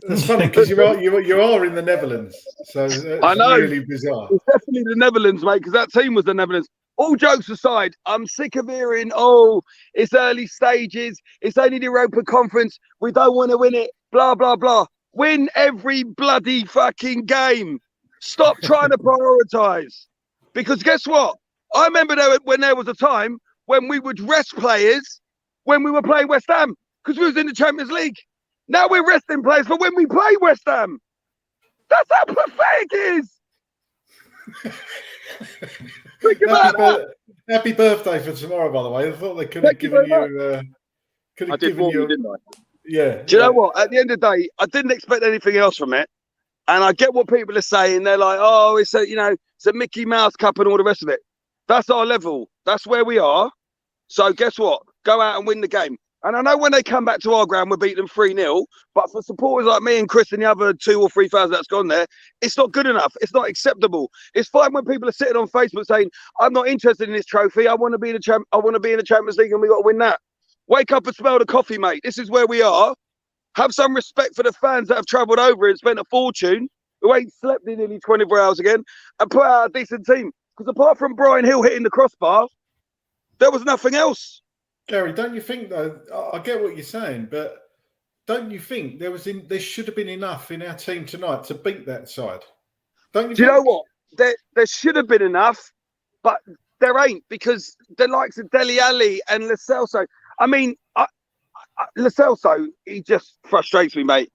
That's funny because you are in the Netherlands. So I know. Really bizarre. It's definitely the Netherlands, mate, because that team was the Netherlands. All jokes aside, I'm sick of hearing, oh, it's early stages. It's only the Europa Conference. We don't want to win it. Blah, blah, blah. Win every bloody fucking game. Stop trying to prioritise. Because guess what? I remember when there was a time when we would rest players when we were playing West Ham because we was in the Champions League. Now we're resting players for when we play West Ham. That's how pathetic it is. Think about that. Happy birthday for tomorrow, by the way. I thought they could have given you... I did warn you, didn't I? Yeah. Do you know what? At the end of the day, I didn't expect anything else from it. And I get what people are saying. They're like, oh, it's a Mickey Mouse Cup and all the rest of it. That's our level. That's where we are. So guess what? Go out and win the game. And I know when they come back to our ground, we'll beat them 3-0. But for supporters like me and Chris and the other 2,000 or 3,000 that's gone there, it's not good enough. It's not acceptable. It's fine when people are sitting on Facebook saying, I'm not interested in this trophy. I want to be in the Champions League and we got to win that. Wake up and smell the coffee, mate. This is where we are. Have some respect for the fans that have travelled over and spent a fortune, who ain't slept in nearly 24 hours again, and put out a decent team. Because apart from Brian Hill hitting the crossbar, there was nothing else. Gary, don't you think, though, I get what you're saying, but don't you think there should have been enough in our team tonight to beat that side? Don't you? Do you know what? There should have been enough, but there ain't, because the likes of Dele Alli and Lo Celso, I mean, Lo Celso, he just frustrates me, mate.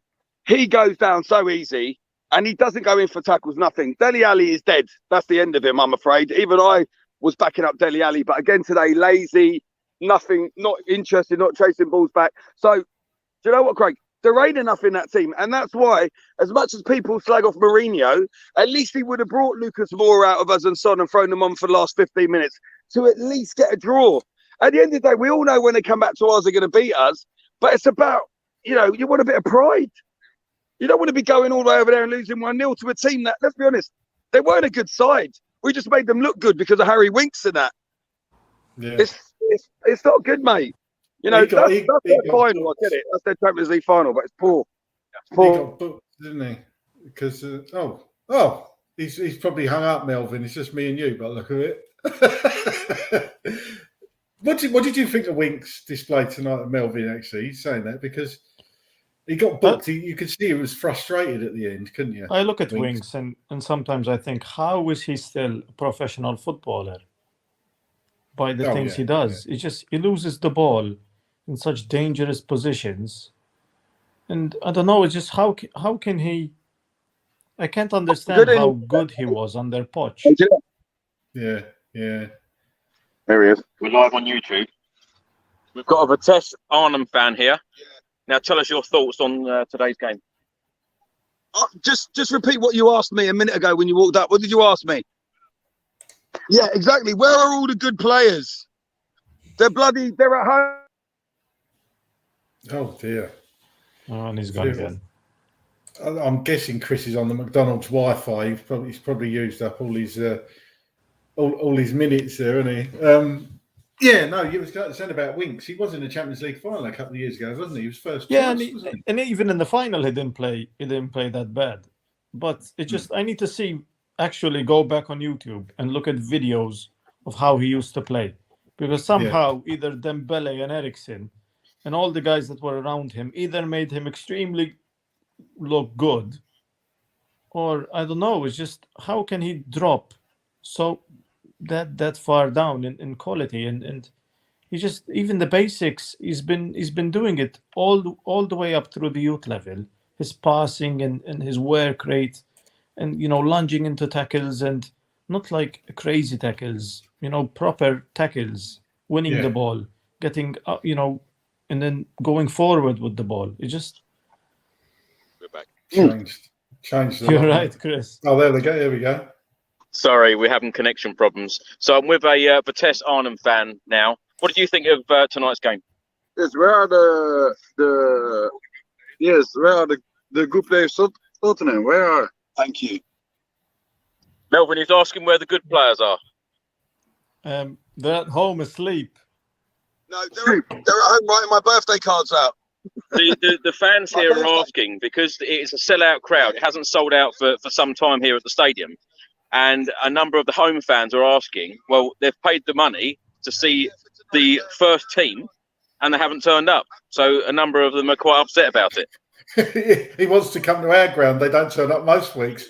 He goes down so easy and he doesn't go in for tackles, nothing. Dele Alli is dead. That's the end of him, I'm afraid. Even I was backing up Dele Alli. But again today, lazy, nothing, not interested, not chasing balls back. So, do you know what, Craig? There ain't enough in that team. And that's why, as much as people slag off Mourinho, at least he would have brought Lucas Moura out of us and Son and thrown them on for the last 15 minutes to at least get a draw. At the end of the day, we all know when they come back to us, they're going to beat us. But it's about, you know, you want a bit of pride. You don't want to be going all the way over there and losing 1-0 to a team that, let's be honest, they weren't a good side. We just made them look good because of Harry Winks and that. Yeah. It's not good, mate. You know, that's their final. I get it. That's their Champions League final, but it's poor. It's poor. He got booked, didn't he? Because he's probably hung up, Melvin. It's just me and you, but look at it. What did you think of Winks' display tonight, Melvin? Actually, he's saying that because he got booked. You could see he was frustrated at the end, couldn't you? I look at Winks and sometimes I think, how is he still a professional footballer? By the things he does, he loses the ball in such dangerous positions, and I don't know. It's just how can he? I can't understand how good he was under Poch. Yeah. There he is. We're live on YouTube. We've got a Vitesse Arnhem fan here. Now tell us your thoughts on today's game. Just repeat what you asked me a minute ago when you walked up. What did you ask me? Yeah, exactly. Where are all the good players? They're at home. Oh dear. Oh, and he's gone again. I'm guessing Chris is on the McDonald's Wi-Fi. He's probably used up all his minutes there, hasn't he? You was saying about Winks. He was in the Champions League final a couple of years ago, wasn't he? He was first. Yeah, choice, and even in the final, he didn't play that bad. But it just I need to actually go back on YouTube and look at videos of how he used to play, because somehow either Dembele and Eriksen and all the guys that were around him either made him extremely look good, or I don't know. It's just how can he drop so that far down in quality, and he just, even the basics, he's been doing it all the way up through the youth level. His passing and his work rate, and lunging into tackles, and not like crazy tackles, proper tackles, winning the ball, getting and then going forward with the ball. It just changed. You're right, Chris. Oh, there we go. Here we go. Sorry, we're having connection problems. So I'm with a Vitesse Arnhem fan now. What did you think of tonight's game? Yes, where are the good players of Tottenham? Where are? Thank you. Melvin is asking where the good players are. They're at home asleep. No, they're at home writing my birthday cards out. The fans here are asking because it's a sellout crowd. It hasn't sold out for some time here at the stadium. And a number of the home fans are asking, well, they've paid the money to see the first team and they haven't turned up. So a number of them are quite upset about it. He wants to come to our ground. They don't turn up most weeks.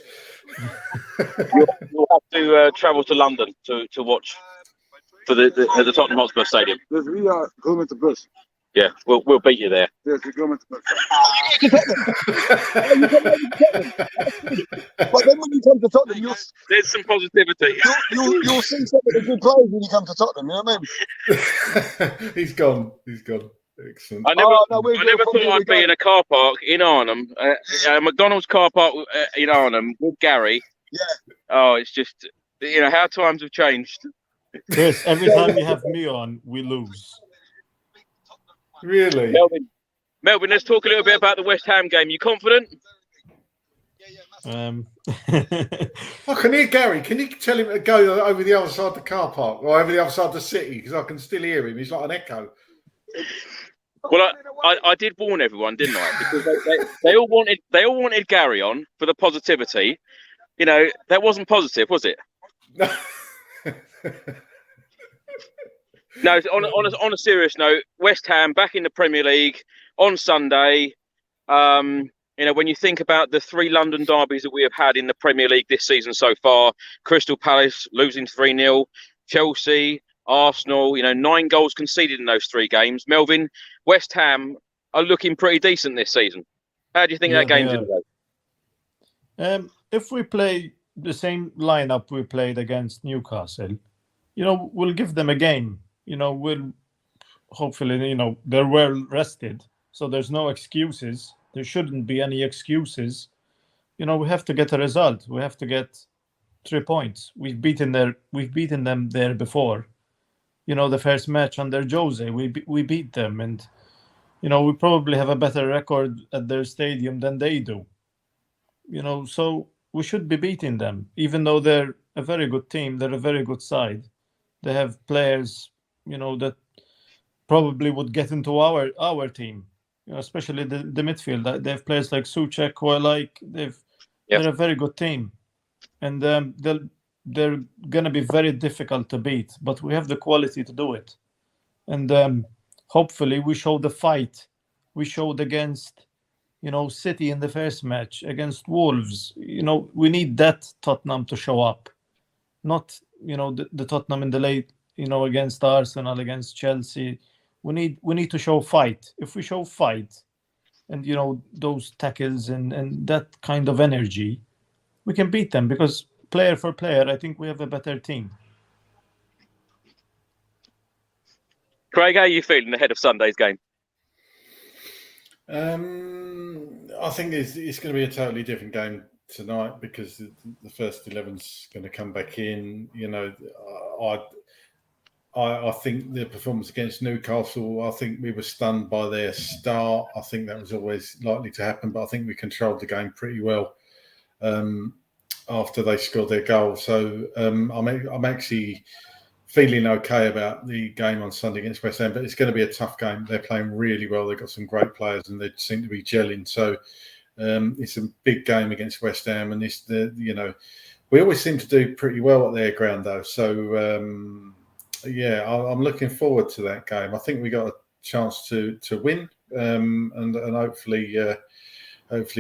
You'll have to travel to London to watch for the Tottenham Hotspur Stadium. Yes, we are going with the bus. Yeah, we'll beat you there. Yes, we're going with the bus. But then when you come to Tottenham, there's some positivity. You'll see some of the good players when you come to Tottenham. You know what I mean? He's gone. Excellent. I never thought I'd be in a car park in Arnhem, a McDonald's car park in Arnhem with Gary. Yeah. Oh, it's just, how times have changed. Chris, every time you have me on, we lose. Really? Melvin, let's talk a little bit about the West Ham game. You confident? I can hear Gary. Can you tell him to go over the other side of the car park or over the other side of the city? Because I can still hear him. He's like an echo. Well, I did warn everyone, didn't I? Because they all wanted Gary on for the positivity. That wasn't positive, was it? No. On a serious note, West Ham back in the Premier League on Sunday. When you think about the 3 London derbies that we have had in the Premier League this season so far, Crystal Palace losing 3-0, Chelsea, Arsenal, 9 goals conceded in those 3 games. Melvin, West Ham are looking pretty decent this season. How do you think that game's going to go? If we play the same lineup we played against Newcastle, we'll give them a game. We'll hopefully, they're well rested, so there's no excuses. There shouldn't be any excuses. We have to get a result. We have to get 3 points. We've beaten them there before. The first match under Jose, we beat them, and we probably have a better record at their stadium than they do. So we should be beating them, even though they're a very good team. They're a very good side. They have players, that probably would get into our team, especially the midfield. They have players like Souček, who I like. They're a very good team, and they're gonna be very difficult to beat. But we have the quality to do it, and hopefully we show the fight we showed against, City in the first match, against Wolves. We need that Tottenham to show up, not the Tottenham in the late, against Arsenal, against Chelsea. We need to show fight. If we show fight and those tackles and that kind of energy, we can beat them, because player for player, I think we have a better team. Craig, how are you feeling ahead of Sunday's game? I think it's going to be a totally different game tonight, because the first 11's going to come back in. I think the performance against Newcastle, I think we were stunned by their start. I think that was always likely to happen, but I think we controlled the game pretty well after they scored their goal. So I'm actually feeling okay about the game on Sunday against West Ham, but it's going to be a tough game. They're playing really well. They've got some great players, and they seem to be gelling. So it's a big game against West Ham, and we always seem to do pretty well at their ground, though. So I'm looking forward to that game. I think we got a chance to win, and hopefully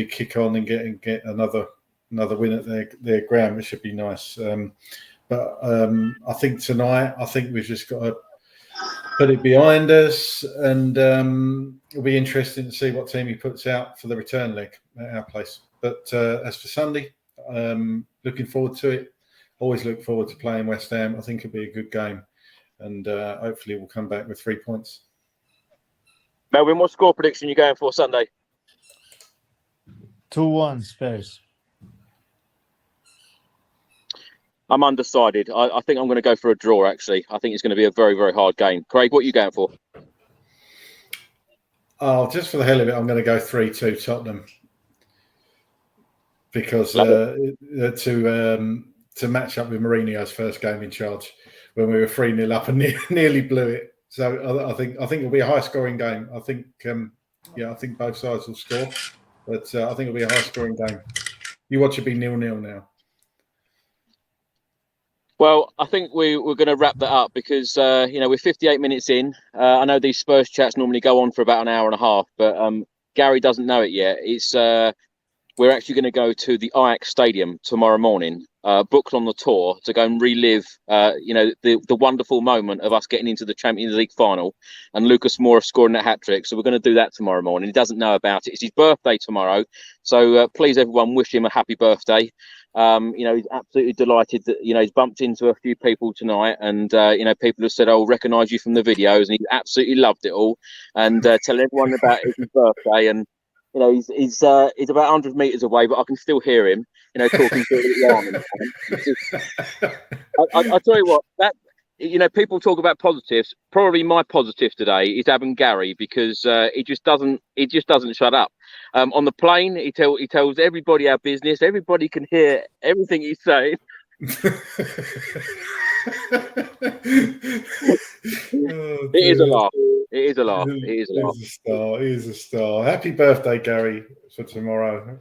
kick on and get another win at their ground, which should be nice. But I think tonight, we've just got to put it behind us, and it'll be interesting to see what team he puts out for the return leg at our place. But as for Sunday, looking forward to it. Always look forward to playing West Ham. I think it'll be a good game, and hopefully we'll come back with 3 points. Melvin, what score prediction are you going for Sunday? 2-1 Spurs. I'm undecided. I think I'm going to go for a draw, actually. I think it's going to be a very, very hard game. Craig, what are you going for? Oh, just for the hell of it, I'm going to go 3-2 Tottenham. Because to match up with Mourinho's first game in charge, when we were 3-0 up and nearly blew it. So I think it'll be a high-scoring game. I think both sides will score. But I think it'll be a high-scoring game. You watch it be 0-0 now. Well, I think we're going to wrap that up, because we're 58 minutes in. I know these Spurs chats normally go on for about an hour and a half, but Gary doesn't know it yet. It's we're actually going to go to the Ajax Stadium tomorrow morning, booked on the tour, to go and relive the wonderful moment of us getting into the Champions League final and Lucas Moura scoring that hat-trick. So we're going to do that tomorrow morning. He doesn't know about it. It's his birthday tomorrow, so please everyone wish him a happy birthday. He's absolutely delighted that he's bumped into a few people tonight, and people have said, "Oh, recognise you from the videos," and he absolutely loved it all, and telling everyone about his birthday. And he's about 100 meters away, but I can still hear him, talking to the arm. I tell you what, that people talk about positives. Probably my positive today is having Gary, because he just doesn't shut up. On the plane, he tells everybody our business. Everybody can hear everything he's saying. It is a laugh. It is a laugh. It is a laugh. He is a star. Happy birthday, Gary, for tomorrow.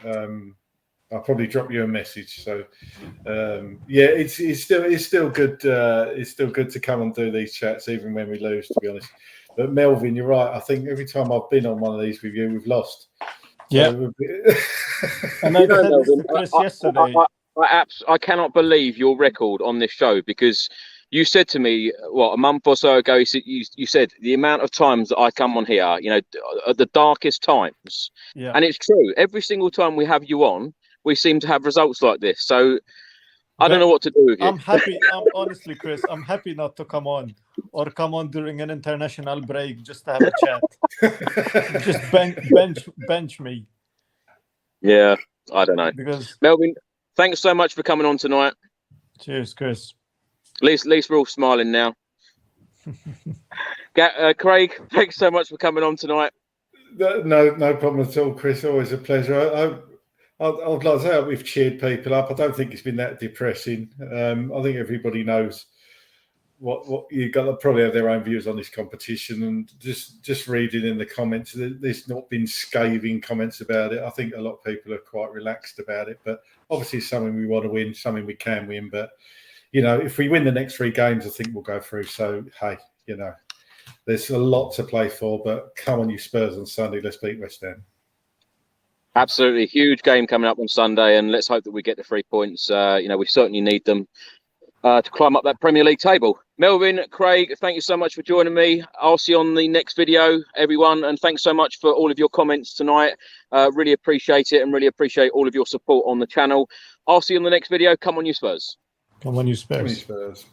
I'll probably drop you a message. So, it's still good. It's still good to come and do these chats, even when we lose, to be honest. But Melvin, you're right. I think every time I've been on one of these with you, we've lost. Yeah. And I said this to Chris yesterday. I cannot believe your record on this show, because you said to me, a month or so ago, you said the amount of times that I come on here, at the darkest times. Yeah. And it's true. Every single time we have you on, we seem to have results like this. So I don't know what to do with you. I'm happy. Honestly, Chris, I'm happy not to come on or come on during an international break just to have a chat. Just bench me. Yeah, I don't know. Because Melvin, thanks so much for coming on tonight. Cheers, Chris. At least we're all smiling now. Craig, thanks so much for coming on tonight. No problem at all, Chris. Always a pleasure. I'd like to say we've cheered people up. I don't think it's been that depressing. I think everybody knows what you got. Probably have their own views on this competition, and just reading in the comments, there's not been scathing comments about it. I think a lot of people are quite relaxed about it. But obviously, it's something we want to win, something we can win. But if we win the next 3 games, I think we'll go through. So hey, there's a lot to play for. But come on, you Spurs on Sunday. Let's beat West Ham. Absolutely huge game coming up on Sunday, and let's hope that we get the 3 points. We certainly need them to climb up that Premier League table. Melvin, Craig, thank you so much for joining me. I'll see you on the next video, everyone, and thanks so much for all of your comments tonight. Really appreciate it, and really appreciate all of your support on the channel. I'll see you on the next video. Come on, you Spurs. Come on, you Spurs. Come on, you Spurs.